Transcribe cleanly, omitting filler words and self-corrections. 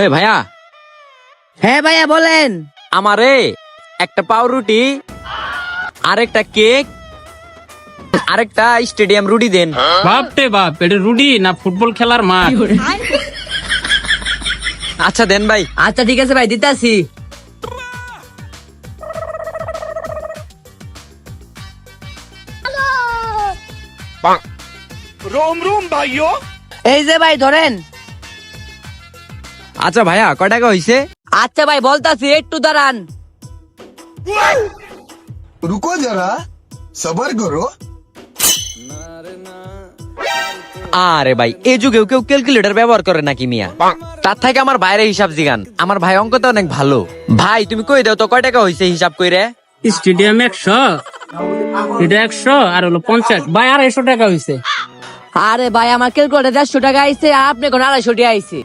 এ ভাইয়া, হ্যাঁ ভাইয়া বলেন। আমারে একটা পাউরুটি, আরেকটা কেক, আরেকটা স্টেডিয়াম রুটি দেন। বাপ রে বাপ, এটা রুডি না ফুটবল খেলার মাঠ? আচ্ছা দেন ভাই। আচ্ছা ঠিক আছে ভাই, দিতাছি। এই যে ভাই ধরেন। আচ্ছা ভাইয়া, কয় টাকা হইছে? আচ্ছা ভাই বলতাছি, একটু দাঁড়ান। रुको जरा सबर करो। আরে ভাই, এই যুগেও কেউ ক্যালকুলেটর ব্যবহার করে নাকি মিয়া? তার থেকে আমার ভাইয়ের হিসাব জিগান, আমার ভাই অঙ্কতে অনেক ভালো। ভাই তুমি কই দাও তো, কয় টাকা হইছে হিসাব কইরে? স্টেডিয়াম 100, এটা 100 আর হলো 50। ভাই 250 টাকা হয়েছে। আরে ভাই আমার ক্যালকুলেটর 150 টাকা আইছে, আর আপনি কোন 250 টাকা আইছে।